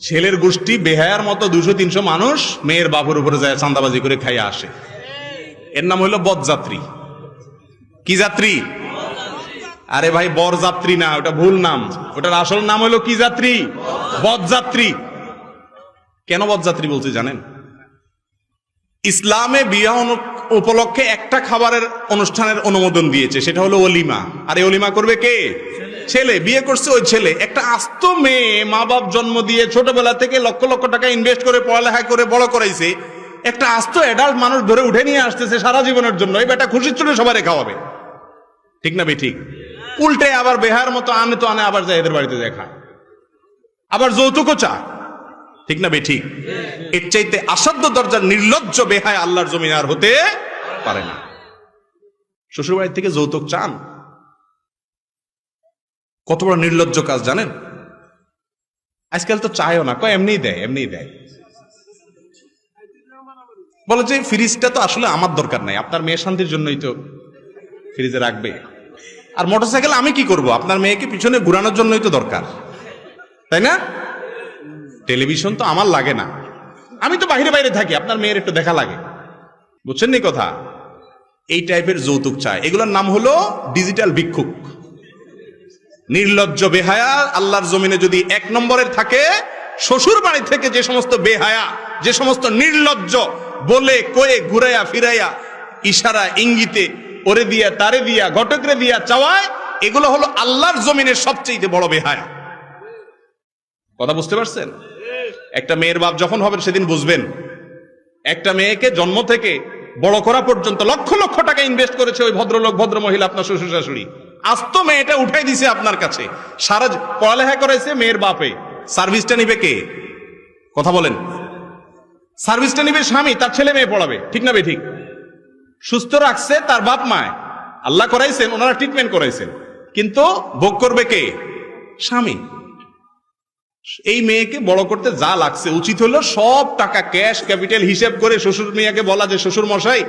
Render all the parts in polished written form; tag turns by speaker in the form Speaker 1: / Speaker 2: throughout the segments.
Speaker 1: ছেলের গোষ্ঠী বেহায়ার মতো 200-300 মানুষ মেয়ের বাপের উপরে যায় চাঁদাবাজি করে খাইয়া আসে। এর নাম হইল বরযাত্রী। কি যাত্রী? আরে ভাই, বরযাত্রী না, ওটা ভুল নাম। ওটার আসল নাম হলো কি যাত্রী? বরযাত্রী। কেন বরযাত্রী বলতে জানেন? ইসলামে বিবাহ উপলক্ষে একটা খাবারের অনুষ্ঠানের অনুমোদন দিয়েছে, সেটা হলো অলিমা। আর এই অলিমা করবে কে? ছেলে। বিয়ে করছে ওই ছেলে। একটা আস্ত মেয়ে, মা বাপ জন্ম দিয়ে ছোটবেলা থেকে লক্ষ লক্ষ টাকা ইনভেস্ট করে পড়ালেখা করে বড় করাইছে, একটা আস্ত অ্যাডাল্ট মানুষ ধরে উঠে নিয়ে আসতেছে সারা জীবনের জন্য। এই বেটা খুশির চলে সবাই খাওয়াবে, ঠিক না বে ঠিক? উল্টে আবার বেহার মতো আনে তো আনে, আবার যায় এদের বাড়িতে দেখা, আবার যৌতুকও চা, ঠিক না বে ঠিক? এর চাইতে অসাধ্য দরজার নির্লজ্জ বেহায় আল্লাহর জমিনে আর হতে পারে না। শ্বশুর বাড়ি থেকে যৌতুক চান, কত বড় নির্লজ্জ কাজ জানেন? আজকাল তো চায়ও না, কয় এমনিই দেয়, এমনিই দেয়। বলে যে ফ্রিজটা তো আসলে আমার দরকার নাই, আপনার মেয়ের শান্তির জন্যই তো ফ্রিজে রাখবে। আর মোটরসাইকেল আমি কি করব? আপনার মেয়েকে পিছনে ঘুরানোর জন্যই তো দরকার, তাই না? টেলিভিশন তো আমার লাগে না, আমি তো বাইরে বাইরে থাকি, আপনার মেয়ের একটু দেখা লাগে। বুঝছেন নি কথা? এই টাইপের যৌতুক চায়, এগুলোর নাম হলো ডিজিটাল ভিক্ষুক। নির্লজ্জ বেহায়া আল্লাহর জমিনে যদি 1 নম্বরের থাকে, শ্বশুর বাড়ি থেকে যে সমস্ত বেহায়া, যে সমস্ত নির্লজ্জ বলে কয়ে ঘুরাইয়া ফিরাইয়া ইশারা ইঙ্গিতে ওরে দিয়া তারে দিয়া ঘটকরে দিয়া চাওয়ায়, এগুলো হলো আল্লাহর জমিনের সবচেয়ে বড় বেহায়া। কথা বুঝতে পারছেন? একটা মেয়ের বাপ যখন হবেন সেদিন বুঝবেন, একটা মেয়েকে জন্ম থেকে বড় করা পর্যন্ত লক্ষ লক্ষ টাকা ইনভেস্ট করেছে ওই ভদ্রলোক ভদ্র মহিলা, আপনার শ্বশুর শাশুড়ি। আস্ত মেয়েটা উঠাই দিছে আপনার কাছে, সারা পড়ালেখা করেছে মেয়ের বাপে। সার্ভিসটা নিবে কে? কথা বলেন। সার্ভিসটা নিবে স্বামী, তার ছেলে মেয়ে পড়াবে, ঠিক না বে ঠিক? সুস্থ রাখছে তার বাপ মায়, আল্লাহ করাইছেন, ওনারা ট্রিটমেন্ট করাইছেন, কিন্তু ভোগ করবে কে? স্বামী। এই মেয়েকে বড় করতে যা লাগছে, উচিত হলো সব টাকা ক্যাশ ক্যাপিটাল হিসাব করে শ্বশুর মেয়েকে বলা যে শ্বশুর মশাই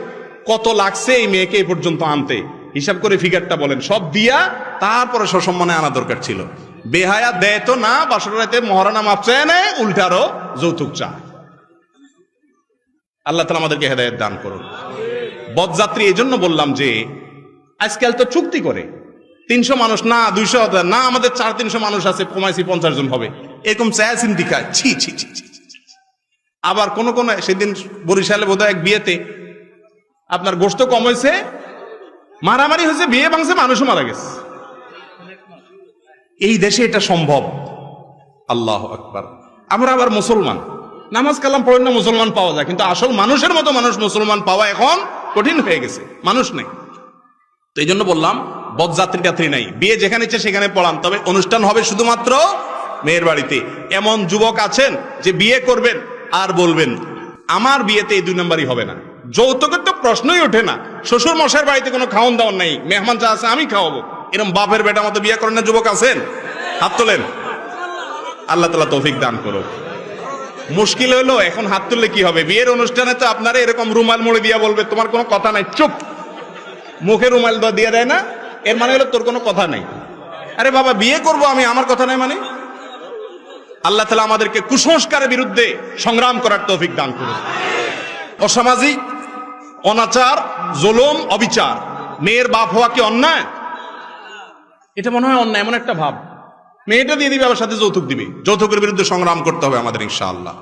Speaker 1: কত লাগছে এই মেয়েকে এই পর্যন্ত আনতে, হিসাব করে ফিগারটা বলেন, সব দিয়া তারপরে সসম্মানে আনা দরকার ছিল। বেহায়া দেয় তো না, বাসর রাতে মহারানা মাপ চায় নেয়, উল্টা আরো যৌতুক চায়। আল্লাহ তাআলা আমাদেরকে হেদায়েত দান করুন। বরযাত্রী এই জন্য বললাম যে আজকাল তো চুক্তি করে 300 মানুষ না 200 না, আমাদের 400-300 মানুষ আছে, কমাইছি 50 জন হবে, এরকম চায়া চিন্তি খায়। ছি ছি ছি ছি। আবার কোন কোন সেদিন বরিশালে বোধহয় এক বিয়েতে আপনার গোশত কম হয়েছে, মারামারি হয়েছে, বিয়ে ভাঙছে, মানুষও মারা গেছে। এই দেশে এটা সম্ভব? আল্লাহু আকবার। আমরা আবার মুসলমান, নামাজ কালাম পড়েন না, মুসলমান পাওয়া যায়, কিন্তু আসল মানুষের মতো মানুষ মুসলমান পাওয়া এখন কঠিন হয়ে গেছে, মানুষ নেই। তো এই জন্য বললাম বরযাত্রী টাত্রী নাই, বিয়ে যেখানে ইচ্ছে সেখানে পড়ান, তবে অনুষ্ঠান হবে শুধুমাত্র মেয়ের বাড়িতে। এমন যুবক আছেন যে বিয়ে করবেন আর বলবেন আমার বিয়েতে এই 2 নম্বরই হবে না, যৌতুকের তো প্রশ্নই ওঠে না, শ্বশুর মশাইয়ের বাড়িতে কোনো খাওয়ান দাওয়ান নাই, মেহমান যা আছে আমি খাওয়াবো, এরকম বাপের বেটা মতো বিয়ে করেন না যুবক আছেন? হাত তোলেন। আল্লাহ তাআলা তৌফিক দান করুন। মুশকিল হলো এখন হাত তুললে কি হবে? বিয়ের অনুষ্ঠানে তো আপনারা এরকম রুমাল মুড়ে দিয়া বলবে তোমার কোনো কথা নাই, চুপ। মুখে রুমাল দিয়ে দেয় না, এর মানে হলো তোর কোনো কথা নাই। আরে বাবা, বিয়ে করব আমি, আমার কথা নাই মানে? আল্লাহ তাআলা আমাদেরকে কুসংস্কারের বিরুদ্ধে সংগ্রাম করার তৌফিক দান করুন। অসামাজিক অনাচার, জুলুম, অবিচার, মেয়ের বাপ হওয়া কি অন্যায়? এটা মনে হয় অন্যায়, এমন একটা ভাব। মেয়েটা দিয়ে দিবে, আবার সাথে যৌতুক দিবে। যৌতুকের বিরুদ্ধে সংগ্রাম করতে হবে আমাদের ইনশাআল্লাহ।